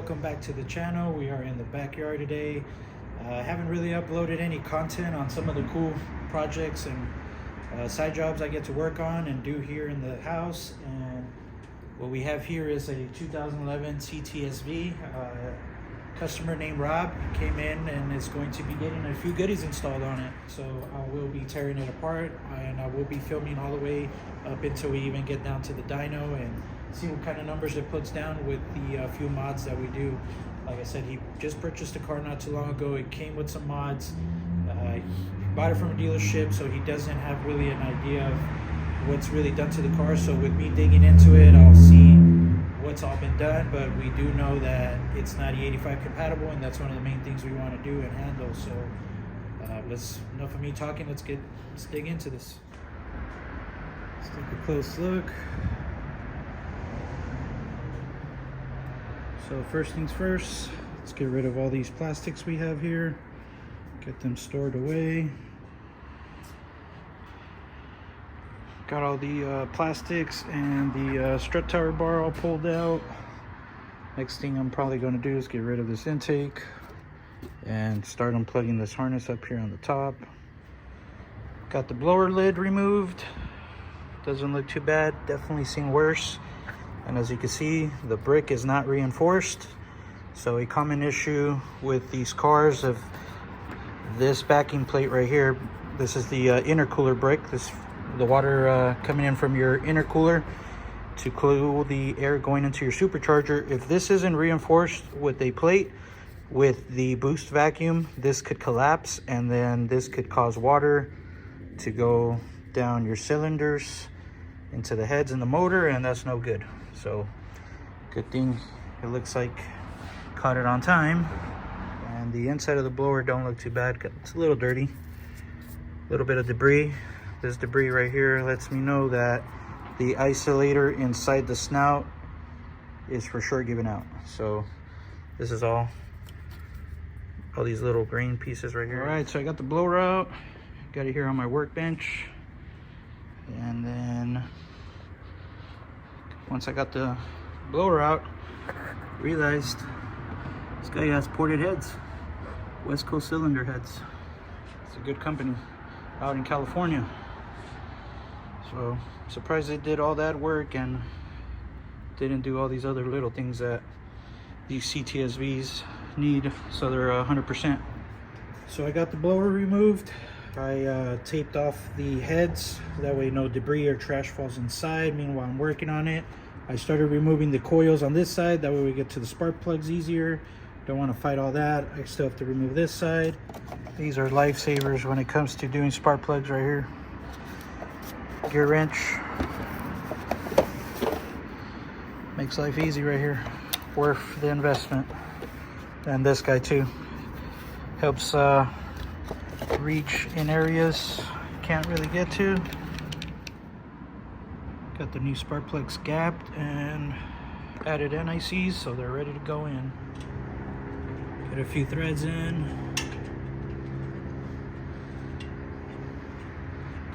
welcome back to the channel. We are in the backyard today. Haven't really uploaded any content on some of the cool projects and side jobs I get to work on and do here in the house. And what we have here is a 2011 CTSV. Customer named Rob came in and is going to be getting a few goodies installed on it. So I will be tearing it apart, and I will be filming all the way up until we even get down to the dyno and see what kind of numbers it puts down with the few mods that we do. Like I said, he just purchased a car not too long ago. It came with some mods. He bought it from a dealership, so he doesn't have really an idea of what's really done to the car. So with me digging into it, I'll see what's all been done, but we do know that it's not E85 compatible, and that's one of the main things we want to do and handle. So enough of me talking. Let's dig into this. Let's take a close look. So first things first, let's get rid of all these plastics we have here, get them stored away. Got all the plastics and the strut tower bar all pulled out. Next thing I'm probably going to do is get rid of this intake and start unplugging this harness up here on the top. Got the blower lid removed. Doesn't look too bad, definitely seen worse. And as you can see, the brick is not reinforced. So a common issue with these cars of this backing plate right here, this is the intercooler brick. The water coming in from your intercooler to cool the air going into your supercharger. If this isn't reinforced with a plate with the boost vacuum, this could collapse, and then this could cause water to go down your cylinders into the heads and the motor, and that's no good. So good thing it looks like caught it on time. And the inside of the blower don't look too bad. It's a little dirty, a little bit of debris. This debris right here lets me know that the isolator inside the snout is for sure giving out. So this is all these little green pieces right here. All right, so I got the blower out, got it here on my workbench. And then once I got the blower out, realized this guy has ported heads, West Coast cylinder heads. It's a good company out in California. So surprised they did all that work and didn't do all these other little things that these CTSVs need, so they're 100%. So I got the blower removed. I taped off the heads, that way no debris or trash falls inside. Meanwhile I'm working on it. I started removing the coils on this side, that way we get to the spark plugs easier. Don't want to fight all that. I still have to remove this side. These are lifesavers when it comes to doing spark plugs right here. Gear wrench makes life easy right here, worth the investment. And this guy too helps reach in areas can't really get to. Got the new spark plugs gapped and added NICs, so they're ready to go in. Get a few threads in.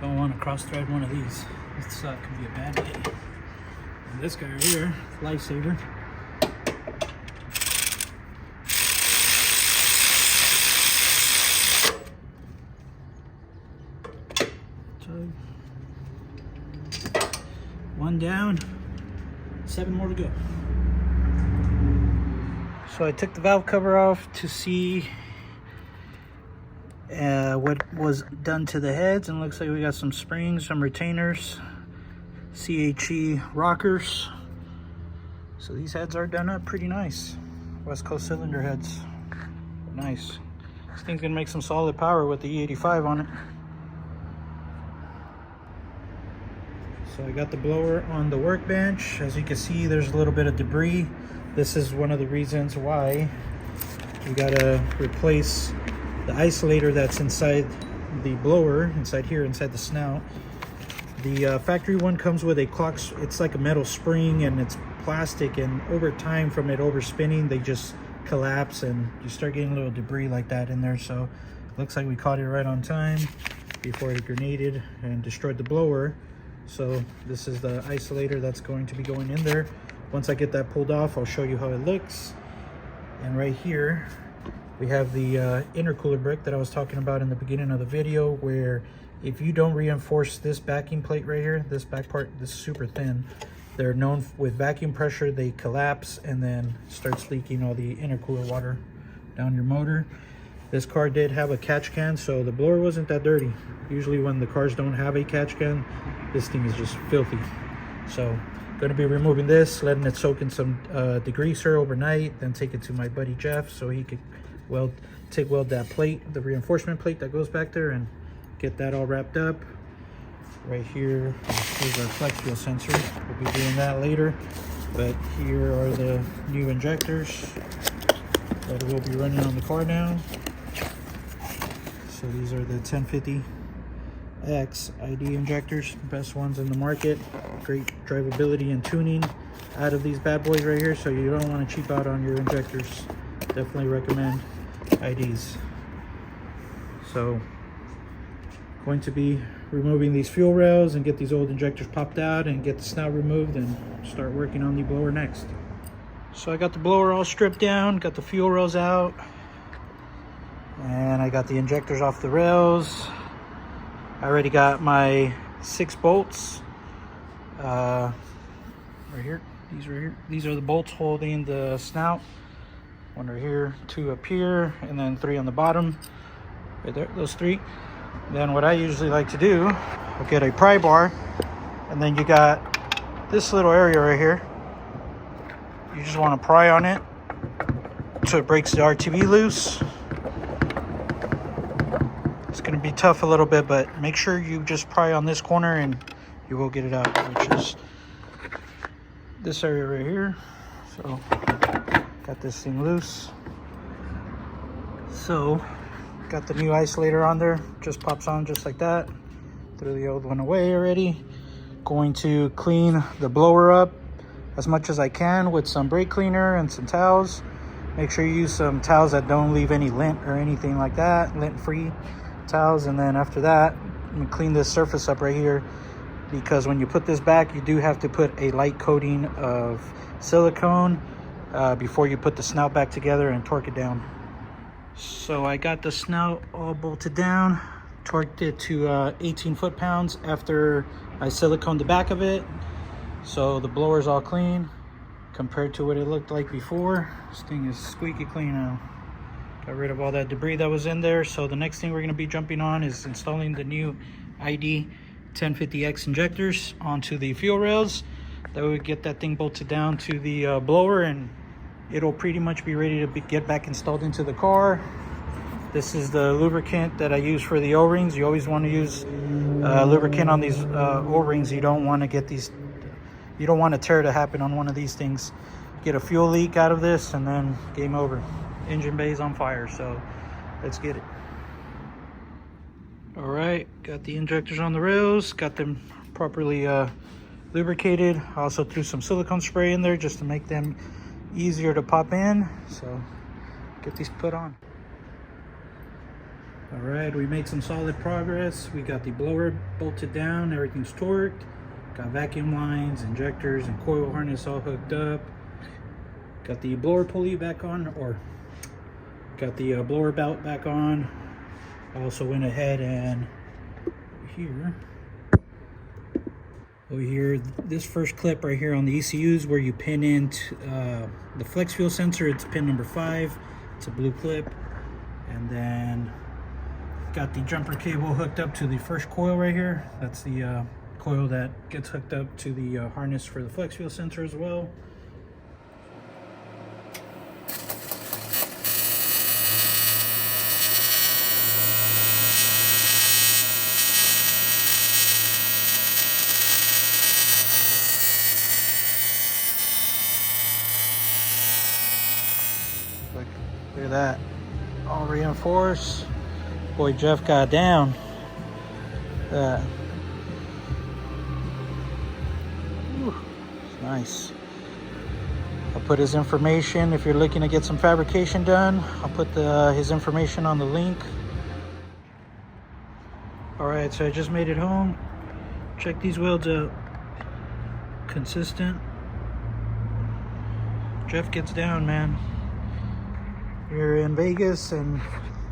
Don't want to cross thread one of these. This could be a bad day. And this guy right here, lifesaver. One down, 7 more to go. So I took the valve cover off to see what was done to the heads, and looks like we got some springs, some retainers, CHE rockers. So these heads are done up pretty nice. West Coast cylinder heads, nice. This thing's gonna make some solid power with the E85 on it. So I got the blower on the workbench. As you can see, there's a little bit of debris. This is one of the reasons why we gotta replace the isolator that's inside the blower, inside here, inside the snout. The factory one comes with a clock. It's like a metal spring and it's plastic, and over time from it overspinning, they just collapse and you start getting a little debris like that in there. So it looks like we caught it right on time before it grenaded and destroyed the blower. So this is the isolator that's going to be going in there. Once I get that pulled off, I'll show you how it looks. And right here we have the intercooler brick that I was talking about in the beginning of the video, where if you don't reinforce this backing plate right here, this back part, this is super thin, they're known with vacuum pressure, they collapse and then starts leaking all the intercooler water down your motor. This car did have a catch can, so the blower wasn't that dirty. Usually when the cars don't have a catch can, this thing is just filthy. So going to be removing this, letting it soak in some degreaser overnight, then take it to my buddy Jeff so he could weld that plate, the reinforcement plate that goes back there, and get that all wrapped up. Right here is our flex fuel sensor. We'll be doing that later, but here are the new injectors that will be running on the car now. So these are the 1050X ID injectors, best ones in the market. Great drivability and tuning out of these bad boys right here, so you don't want to cheap out on your injectors. Definitely recommend IDs. So going to be removing these fuel rails and get these old injectors popped out and get the snout removed and start working on the blower next. So I got the blower all stripped down, got the fuel rails out, and I got the injectors off the rails. I already got my 6 bolts right here. These right here. These are the bolts holding the snout. 1 right here, 2 up here, and then 3 on the bottom. Right there, those 3. Then what I usually like to do, I'll get a pry bar, and then you got this little area right here. You just want to pry on it so it breaks the RTV loose. It's going to be tough a little bit, but make sure you just pry on this corner and you will get it out, which is this area right here. So got this thing loose. So got the new isolator on there, just pops on just like that. Threw the old one away already. Going to clean the blower up as much as I can with some brake cleaner and some towels. Make sure you use some towels that don't leave any lint or anything like that, lint free towels. And then after that, I'm gonna clean this surface up right here, because when you put this back, you do have to put a light coating of silicone before you put the snout back together and torque it down. So I got the snout all bolted down, torqued it to 18 foot-pounds after I siliconed the back of it. So the blower's all clean compared to what it looked like before. This thing is squeaky clean now. Got rid of all that debris that was in there. So the next thing we're gonna be jumping on is installing the new ID 1050X injectors onto the fuel rails. That way we get that thing bolted down to the blower, and it'll pretty much be ready to get back installed into the car. This is the lubricant that I use for the O-rings. You always want to use lubricant on these O-rings. You don't want to get these, you don't want a tear to happen on one of these things. Get a fuel leak out of this and then game over. Engine bay is on fire, so let's get it. All right, got the injectors on the rails, got them properly lubricated. I also threw some silicone spray in there just to make them easier to pop in. So get these put on. All right, we made some solid progress. We got the blower bolted down, everything's torqued. Got vacuum lines, injectors, and coil harness all hooked up. Got the blower pulley back on, or got the blower belt back on. I also went ahead and over here, this first clip right here on the ECUs where you pin into the flex fuel sensor, it's pin number 5. It's a blue clip. And then got the jumper cable hooked up to the first coil right here. That's the coil that gets hooked up to the harness for the flex fuel sensor as well. Look at that, all reinforced. Boy, Jeff got down. It's nice. I'll put his information if you're looking to get some fabrication done. I'll put his information on the link. All right, so I just made it home. Check these welds out. Consistent. Jeff gets down, man. you're in Vegas and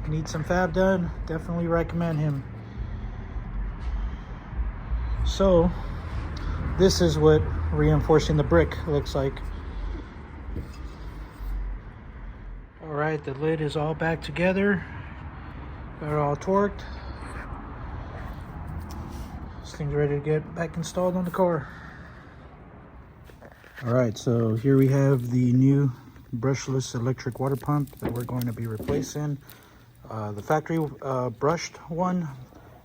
need some fab done, definitely recommend him. So this is what reinforcing the brick looks like. All right, the lid is all back together, got it all torqued. This thing's ready to get back installed on the car. All right, so here we have the new brushless electric water pump that we're going to be replacing. The factory brushed one.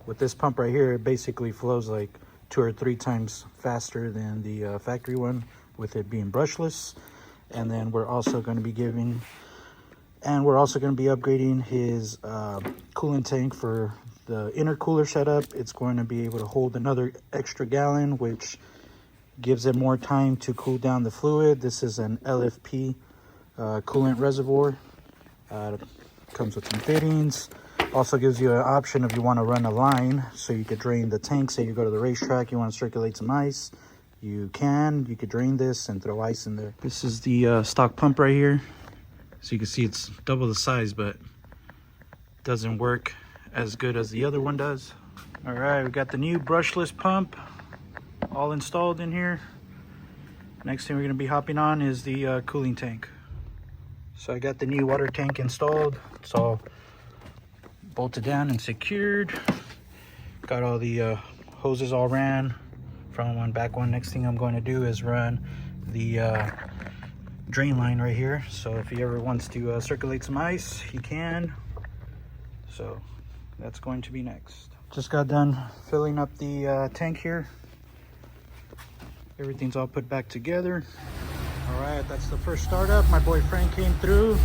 With this pump right here, it basically flows like 2 or 3 times faster than the factory one, with it being brushless. And then we're also going to be upgrading his coolant tank for the intercooler setup. It's going to be able to hold another extra gallon, which gives it more time to cool down the fluid. This is an LFP coolant reservoir. Comes with some fittings. Also gives you an option if you want to run a line so you could drain the tank. Say you go to the racetrack, you want to circulate some ice, you could drain this and throw ice in there. This is the stock pump right here. So you can see it's double the size, but doesn't work as good as the other one does. All right, we got the new brushless pump all installed in here. Next thing we're going to be hopping on is the cooling tank. So I got the new water tank installed. It's all bolted down and secured. Got all the hoses all ran, front one, back one. Next thing I'm going to do is run the drain line right here. So if he ever wants to circulate some ice, he can. So that's going to be next. Just got done filling up the tank here. Everything's all put back together. All right, that's the first startup. My boy Frank came through,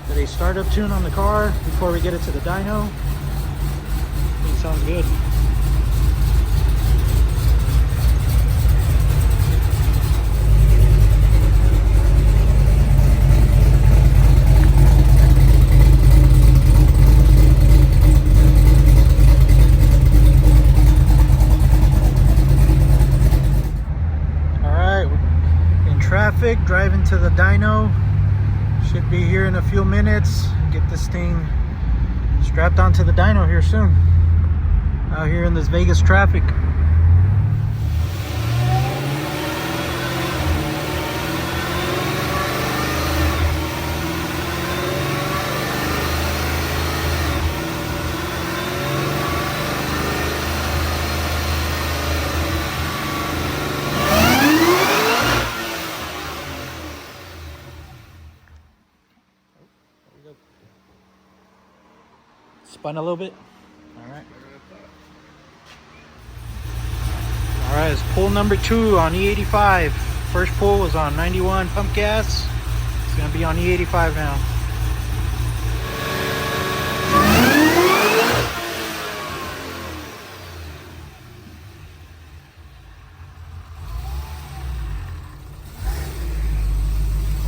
did a startup tune on the car before we get it to the dyno. I think sounds good. Traffic, driving to the dyno. Should be here in a few minutes. Get this thing strapped onto the dyno here soon. Out here in this Vegas traffic. Spun a little bit. All right, it's pull number 2 on E85. First pull was on 91 pump gas. It's gonna be on E85 now.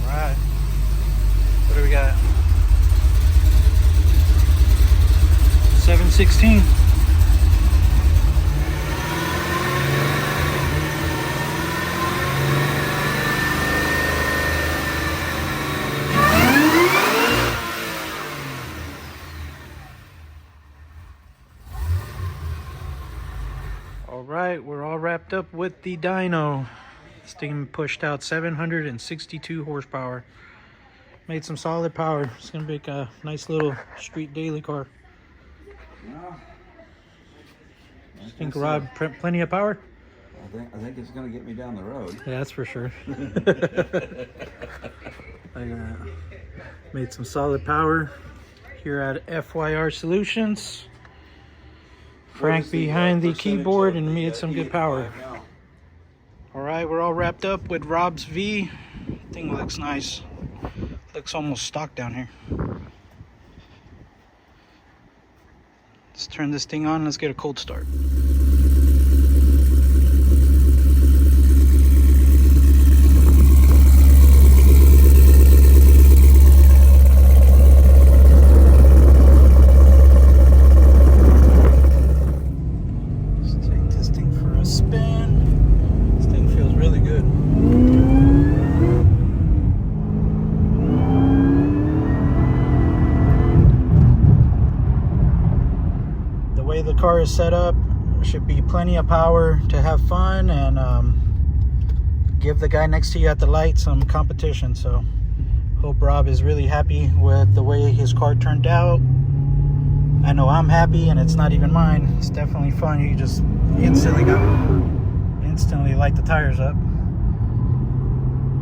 All right, what do we got? 716. All right, we're all wrapped up with the dyno. This thing pushed out 762 horsepower. Made some solid power. It's gonna make a nice little street daily car. I think Rob, plenty of power? I think it's going to get me down the road. Yeah, that's for sure. I made some solid power here at FYR Solutions. Frank behind the keyboard and made some good power. All right, we're all wrapped up with Rob's V. Thing looks nice. Looks almost stock down here. Let's turn this thing on. Let's get a cold start. Let's take this thing for a spin. This thing feels really good. is set up, should be plenty of power to have fun and give the guy next to you at the light some competition. So hope Rob is really happy with the way his car turned out. I know I'm happy, and it's not even mine. It's definitely fun. You just instantly light the tires up.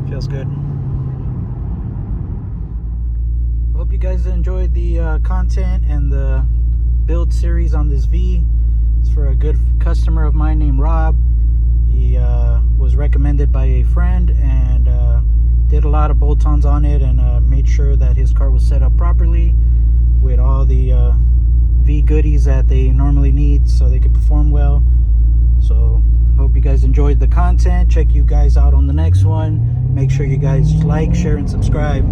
Feels good. Hope you guys enjoyed the content and the build series on this V. It's for a good customer of mine named Rob. He was recommended by a friend and did a lot of bolt-ons on it and made sure that his car was set up properly with all the V goodies that they normally need so they could perform well. So hope you guys enjoyed the content. Check you guys out on the next one. Make sure you guys like, share, and subscribe.